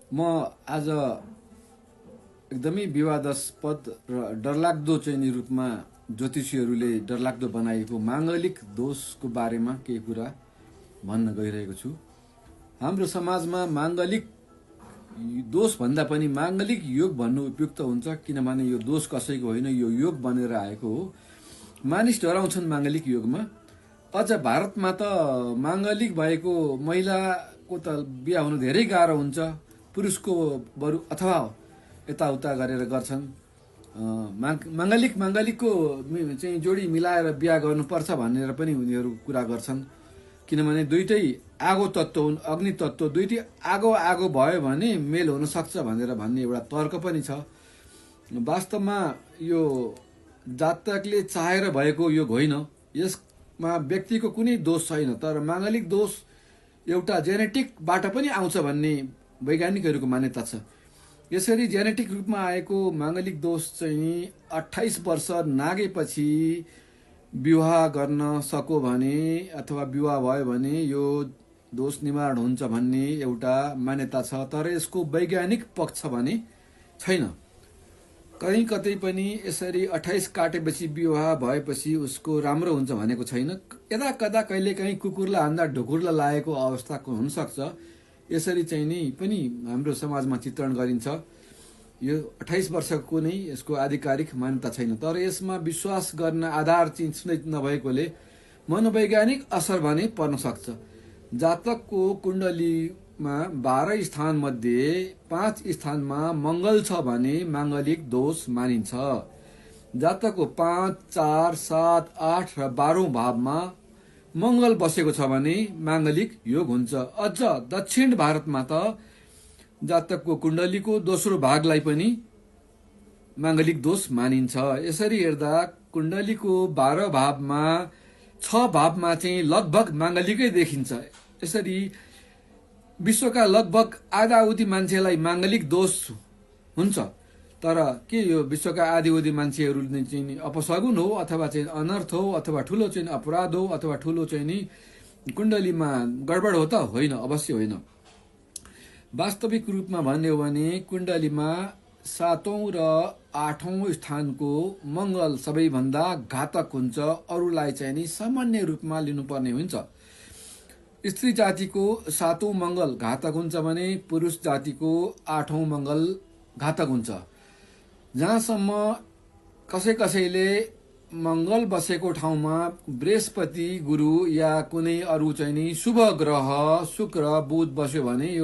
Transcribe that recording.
म आज एकदमै विवादास्पद र डरलाग्दो चाहिँ नि रूपमा ज्योतिषीहरूले डरलाग्दो बनाएको माङ्गलिक दोषको बारेमा केही कुरा भन्न गइरहेको छु। हाम्रो समाजमा माङ्गलिक दोष भन्दा पनि माङ्गलिक योग भन्नु उपयुक्त हुन्छ, किनभने यो दोष कसैको होइन, यो योग बनेर आएको हो। मानिस डराउँछन् माङ्गलिक योगमा। अझ भारतमा त माङ्गलिक भएको महिलाको त बिहा हुनु धेरै गाह्रो हुन्छ, पुरुषको बरु अथवा यताउता गरेर गर्छन्। माङ्गलिकको चाहिँ जोडी मिलाएर बिहा गर्नुपर्छ भनेर पनि उनीहरू कुरा गर्छन्, किनभने दुइटै आगो तत्त्व हुन्, अग्नि तत्त्व, दुइटै आगो आगो भयो भने मेल हुन सक्छ भनेर भन्ने एउटा तर्क पनि छ। वास्तवमा यो जातकले चाहेर भएको योग होइन, यसमा व्यक्तिको कुनै दोष छैन, तर माङ्गलिक दोष एउटा जेनेटिकबाट पनि आउँछ भन्ने वैज्ञानिकहरूको मान्यता छ। यसरी जेनेटिक रूपमा आएको माङ्गलिक दोष चाहिँ 28 वर्ष नागेपछि विवाह गर्न सको भने अथवा विवाह भयो भने यो दोष निवारण हुन्छ भन्ने एउटा मान्यता छ, तर यसको वैज्ञानिक पक्ष भने छैन। कहीँ कतै पनि यसरी 28 काटेपछि विवाह भएपछि उसको राम्रो हुन्छ भनेको छैन। यदा कदा कहिले काहीँ कुकुरलाई हान्दा ढुकुरलाई लागेको अवस्थाको हुनसक्छ। यसरी चाहिँ नि पनि हाम्रो समाजमा चित्रण गरिन्छ। यो 28 वर्षको कुनै यसको आधिकारिक मान्यता छैन, तर यसमा विश्वास गर्न आधार चाहिँ नभएकोले मनोवैज्ञानिक असर भने पर्न सक्छ। जातकको कुण्डलीमा 12 स्थान मध्ये 5 स्थानमा मङ्गल छ भने माङ्गलिक दोष मानिन्छ। जातकको 5, 4, 7, 8 र 12औं भावमा मङ्गल बसेको छ भने माङ्गलिक योग हुन्छ। अझ दक्षिण भारतमा त जातकको कुण्डलीको दोस्रो भागलाई पनि माङ्गलिक दोष मानिन्छ। यसरी हेर्दा कुण्डलीको 12 भावमा 6 भावमा चाहिँ लगभग माङ्गलिकै देखिन्छ। यसरी विश्वका लगभग आधाउधी मान्छेलाई माङ्गलिक दोष हुन्छ, तर के यो विश्वका आधाउधी मान्छेहरू चाहिँ अपसगुन हो अथवा चाहिँ अनर्थ हो अथवा ठुलो चाहिँ अपराध हो अथवा ठुलो चाहिँ नि कुण्डलीमा गडबड हो त? होइन, अवश्य होइन। वास्तविक रूपमा भन्ने हो भने कुण्डलीमा 7औं र 8औं स्थानको मङ्गल सबैभन्दा घातक हुन्छ, अरूलाई चाहिँ नि सामान्य रूपमा लिनुपर्ने हुन्छ। स्त्री जातिको 7औं मङ्गल घातक हुन्छ भने पुरुष जातिको 8औं मङ्गल घातक हुन्छ। जहाँसम्म कसैले मङ्गल बसेको ठाउँमा बृहस्पति, गुरु या कुनै अरू चाहिँ नि शुभ ग्रह शुक्र, बुध बस्यो भने